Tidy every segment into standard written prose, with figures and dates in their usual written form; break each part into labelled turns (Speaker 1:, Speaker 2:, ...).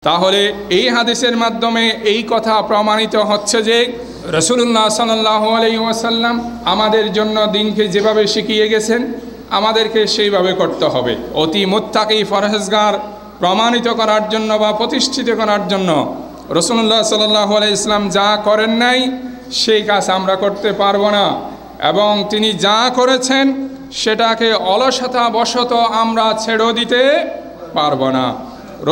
Speaker 1: তাহলে এই হাদিসের মাধ্যমে এই কথা প্রমাণিত হচ্ছে যে রাসূলুল্লাহ সাল্লাল্লাহু আলাইহি ওয়াসাল্লাম আমাদের জন্য দিনকে যেভাবে শিখিয়ে গেছেন আমাদেরকে সেইভাবে করতে হবে। অতি মুত্তাকি ফরহেজগার প্রমাণিত করার জন্য বা প্রতিষ্ঠিত করার জন্য রাসূলুল্লাহ সাল্লাল্লাহু আলাইহি ওয়াসাল্লাম যা করেন নাই সেই কাজ আমরা করতে পারবো না, এবং তিনি যা করেছেন সেটাকে অলসতাবশত আমরা ছেড়ে দিতে পারবো না।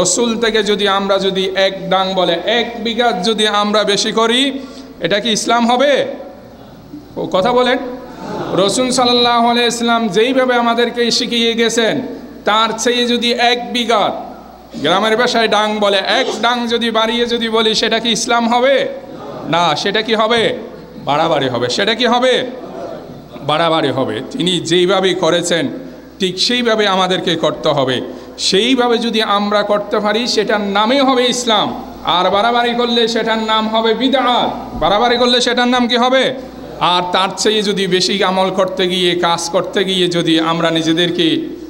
Speaker 1: রসুল থেকে আমরা যদি এক ডাং বলে এক বিঘা যদি আমরা বেশি করি, এটা কি ইসলাম হবে? কথা বলেন। রসুল সাল্লাল্লাহু আলাইহি ওয়াসাল্লাম যেইভাবে আমাদেরকে শিখিয়ে গেছেন তার চেয়ে যদি এক বিঘা, গ্রামের ভাষায় ডাং বলে, এক ডাং যদি বাড়িয়ে যদি বলি, সেটা কি ইসলাম হবে? না, সেটা কি হবে? বাড়াবাড়ি হবে। সেটা কি হবে? বাড়াবাড়ি হবে। তিনি যেইভাবে করেছেন ঠিক সেইভাবে আমাদেরকে করতে হবে। সেইভাবে যদি আমরা করতে পারি সেটার নামই হবে ইসলাম। আর বাড়াবাড়ি করলে সেটার নাম হবে বিদআত। বাড়াবাড়ি করলে সেটার নাম কি হবে? আর তার চেয়ে যদি বেশি আমল করতে গিয়ে, কাজ করতে গিয়ে যদি আমরা নিজেদেরকে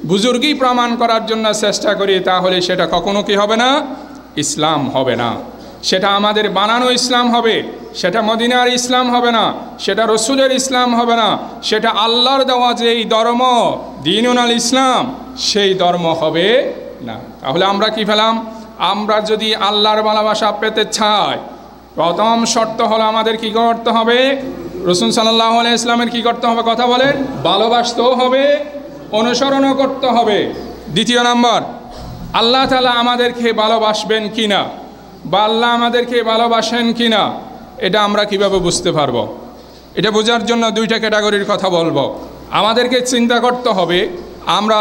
Speaker 1: বুজুর্গি প্রমাণ করার জন্য চেষ্টা করি, তাহলে সেটা কখনো কি হবে না? ইসলাম হবে না। সেটা আমাদের বানানো ইসলাম হবে, সেটা মদিনার ইসলাম হবে না, সেটা রসুলের ইসলাম হবে না, সেটা আল্লাহর দেওয়া যেই ধর্ম দ্বীনুল ইসলাম সেই ধর্ম হবে না। তাহলে আমরা কি পেলাম? আমরা যদি আল্লাহর ভালোবাসা পেতে চাই, প্রথম শর্ত হলো আমাদের কি করতে হবে? রাসূল সাল্লাল্লাহু আলাইহি ওয়াসাল্লামের কি করতে হবে? কথা বলেন। ভালোবাসতেও হবে, অনুসরণও করতে হবে। দ্বিতীয় নাম্বার, আল্লাহ তাআলা আমাদেরকে ভালোবাসবেন কিনা বা আল্লাহ আমাদেরকে ভালোবাসেন কিনা, এটা আমরা কিভাবে বুঝতে পারবো? এটা বোঝার জন্য দুইটা ক্যাটাগরির কথা বলবো। আমাদেরকে চিন্তা করতে হবে, আমরা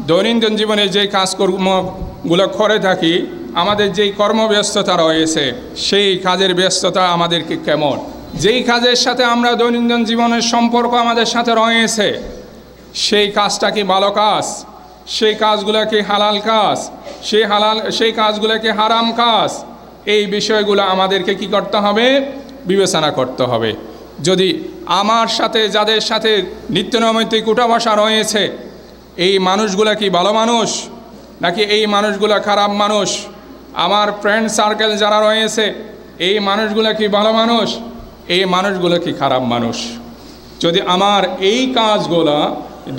Speaker 1: দৈনন্দিন জীবনে যে কাজকর্মগুলো করে থাকি, আমাদের যেই কর্মব্যস্ততা রয়েছে সেই কাজের ব্যস্ততা আমাদেরকে কেমন, যেই কাজের সাথে আমরা দৈনন্দিন জীবনের সম্পর্ক আমাদের সাথে রয়েছে সেই কাজটা কি ভালো কাজ, সেই কাজগুলো কি হালাল কাজ, সেই কাজগুলো কি হারাম কাজ, এই বিষয়গুলো আমাদেরকে কি করতে হবে? বিবেচনা করতে হবে। যদি আমার সাথে যাদের সাথে নিত্যনৈমিত্তিক উঠা বসা রয়েছে, এই মানুষগুলো কি ভালো মানুষ নাকি এই মানুষগুলো খারাপ মানুষ? আমার ফ্রেন্ড সার্কেল যারা রয়েছে এই মানুষগুলো কি ভালো মানুষ, এই মানুষগুলো কি খারাপ মানুষ? যদি আমার এই কাজগুলো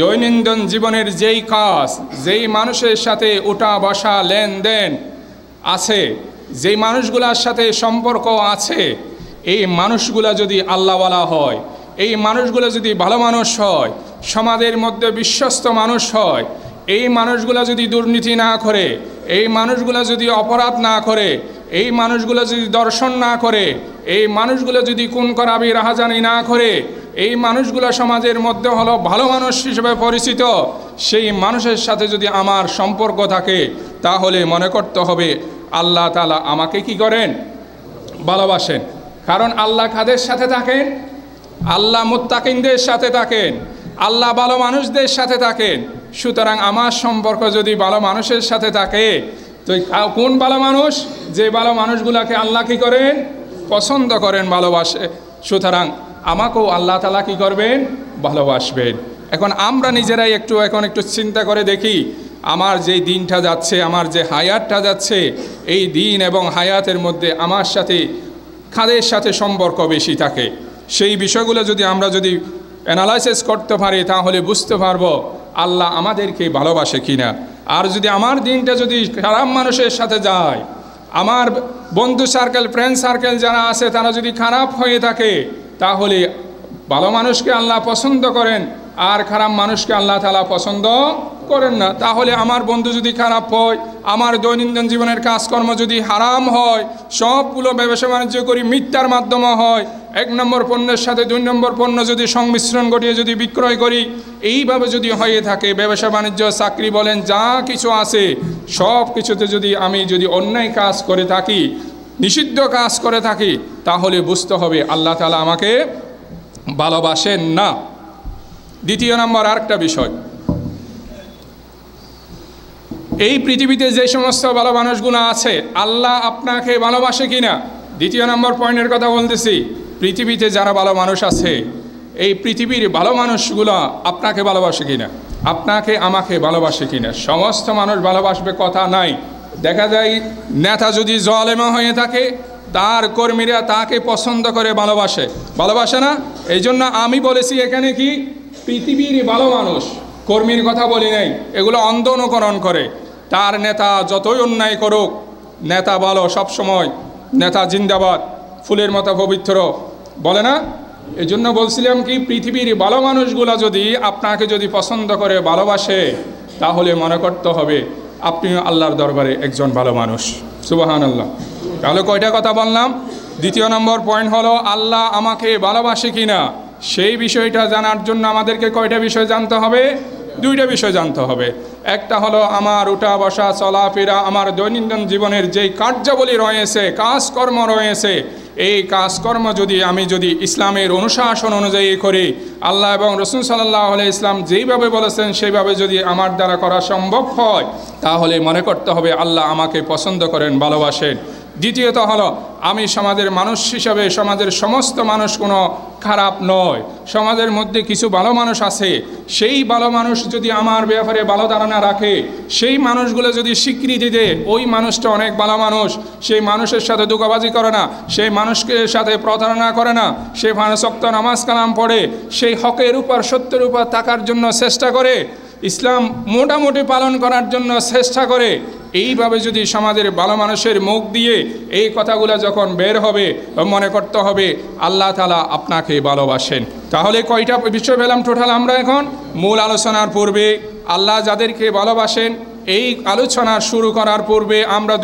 Speaker 1: দৈনন্দিন জীবনের যেই কাজ, যেই মানুষের সাথে উঠা বসা লেনদেন আছে, যেই মানুষগুলোর সাথে সম্পর্ক আছে, এই মানুষগুলো যদি আল্লাহওয়ালা হয়, এই মানুষগুলো যদি ভালো মানুষ হয়, সমাজের মধ্যে বিশ্বস্ত মানুষ হয়, এই মানুষগুলো যদি দুর্নীতি না করে, এই মানুষগুলো যদি অপরাধ না করে, এই মানুষগুলো যদি দর্শন না করে, এই মানুষগুলো যদি খুন খারাপি রাহাজানি না করে, এই মানুষগুলো সমাজের মধ্যে হলো ভালো মানুষ হিসেবে পরিচিত, সেই মানুষের সাথে যদি আমার সম্পর্ক থাকে, তাহলে মনে করতে হবে আল্লাহ তাআলা আমাকে কি করেন? ভালোবাসেন। কারণ আল্লাহ কাদের সাথে থাকেন? আল্লাহ মুত্তাকিনদের সাথে থাকেন, আল্লাহ ভালো মানুষদের সাথে থাকেন। সুতরাং আমার সম্পর্ক যদি ভালো মানুষের সাথে থাকে, তো কোন ভালো মানুষ? যে ভালো মানুষগুলোকে আল্লাহ কি করেন? পছন্দ করেন, ভালোবাসে। সুতরাং আমাকেও আল্লাহ তাআলা কি করবেন? ভালোবাসবেন। এখন আমরা নিজেরাই একটু চিন্তা করে দেখি, আমার যেই দিনটা যাচ্ছে, আমার যে হায়াতটা যাচ্ছে, এই দিন এবং হায়াতের মধ্যে আমার সাথে কাদের সাথে সম্পর্ক বেশি থাকে, সেই বিষয়গুলো যদি আমরা অ্যানালাইসিস করতে পারি, তাহলে বুঝতে পারবো আল্লাহ আমাদেরকে ভালোবাসে কিনা। আর যদি আমার দিনটা যদি খারাপ মানুষের সাথে যায়, আমার বন্ধু সার্কেল, ফ্রেন্ড সার্কেল যারা আছে তারা যদি খারাপ হয়ে থাকে, তাহলে ভালো মানুষকে আল্লাহ পছন্দ করেন আর খারাপ মানুষকে আল্লাহ তাআলা পছন্দ করেন না। তাহলে আমার বন্ধু যদি খারাপ হয়, আমার দৈনন্দিন জীবনের কাজকর্ম যদি হারাম হয়, সবগুলো ব্যবসা বাণিজ্য করি মিথ্যার মাধ্যমে হয়, 1 নম্বর পণ্যের সাথে 2 নম্বর পণ্য যদি সংমিশ্রণ ঘটিয়ে যদি বিক্রয় করি, এইভাবে যদি হয়ে থাকে, ব্যবসা বাণিজ্য, চাকরি বলেন, যা কিছু আছে সব কিছুতে আমি যদি অন্যায় কাজ করে থাকি, নিষিদ্ধ কাজ করে থাকি, তাহলে বুঝতে হবে আল্লাহ তাআলা আমাকে ভালোবাসেন না। দ্বিতীয় নম্বর আরেকটা বিষয়, এই পৃথিবীতে যে সমস্ত ভালো মানুষগুলো আছে, আল্লাহ আপনাকে ভালোবাসে কিনা? দ্বিতীয় নম্বর পয়েন্টের কথা বলতেছি। পৃথিবীতে যারা ভালো মানুষ আছে, এই পৃথিবীর ভালো মানুষগুলো আপনাকে ভালোবাসে কিনা, আপনাকে আমাকে ভালোবাসে কিনা? সমস্ত মানুষ ভালোবাসবে কথা নাই, দেখা যায় নেতা যদি জালেমা হয়ে থাকে, তার কর্মীরা তাকে পছন্দ করে, ভালোবাসে, ভালোবাসে না? এই জন্য আমি বলেছি এখানে কি পৃথিবীর ভালো মানুষ, কর্মীর কথা বলি নাই, এগুলো অন্ধ অনুকরণ করে। তার নেতা যতই অন্যায় করুক, নেতা ভালো সবসময়, নেতা জিন্দাবাদ, ফুলের মতো পবিত্র, বলে না? এই জন্য বলছিলাম কি পৃথিবীর ভালো মানুষগুলা যদি আপনাকে যদি পছন্দ করে, ভালোবাসে, তাহলে মনে করতে হবে আপনিও আল্লাহর দরবারে একজন ভালো মানুষ। সুবহানাল্লাহ। তাহলে কয়টা কথা বললাম? দ্বিতীয় নম্বর পয়েন্ট হলো আল্লাহ আমাকে ভালোবাসে কিনা, সেই বিষয়টা জানার জন্য আমাদেরকে কয়টা বিষয় জানতে হবে? দুইটা বিষয় জানতে হবে। একটা হলো আমার উঠা বসা চলাফেরা, আমার দৈনন্দিন জীবনের যেই কার্যাবলী রয়েছে, কাজকর্ম রয়েছে, এই কাজকর্ম আমি যদি ইসলামের অনুশাসন অনুযায়ী করি, আল্লাহ এবং রাসূল সাল্লাল্লাহু আলাইহি ইসলাম যেইভাবে বলেছেন সেইভাবে যদি আমার দ্বারা করা সম্ভব হয়, তাহলে মনে করতে হবে আল্লাহ আমাকে পছন্দ করেন, ভালোবাসেন। দ্বিতীয়ত হলো আমি সমাজের মানুষ হিসাবে, সমাজের সমস্ত মানুষ কোনো খারাপ নয়, সমাজের মধ্যে কিছু ভালো মানুষ আছে, সেই ভালো মানুষ যদি আমার ব্যাপারে ভালো ধারণা রাখে, সেই মানুষগুলো যদি স্বীকৃতি দেয় ওই মানুষটা অনেক ভালো মানুষ, সেই মানুষের সাথে ধোঁকাবাজি করে না, সেই মানুষকে সাথে প্রতারণা করে না, সে 5 ওয়াক্ত নামাজ কালাম পড়ে, সেই হকের উপর সত্যের উপর থাকার জন্য চেষ্টা করে, ইসলাম মোটামুটি পালন করার জন্য চেষ্টা করে, এইভাবে যদি সমাজের ভালো মানুষের মুখ দিয়ে এই কথাগুলো যখন বের হবে, মনে করতে হবে আল্লাহ তাআলা আপনাকে ভালোবাসেন। তাহলে কয়টা বিষয় পেলাম টোটাল আমরা? এখন মূল আলোচনার পূর্বে আল্লাহ যাদেরকে ভালোবাসেন, এই আলোচনা শুরু করার পূর্বে আমরা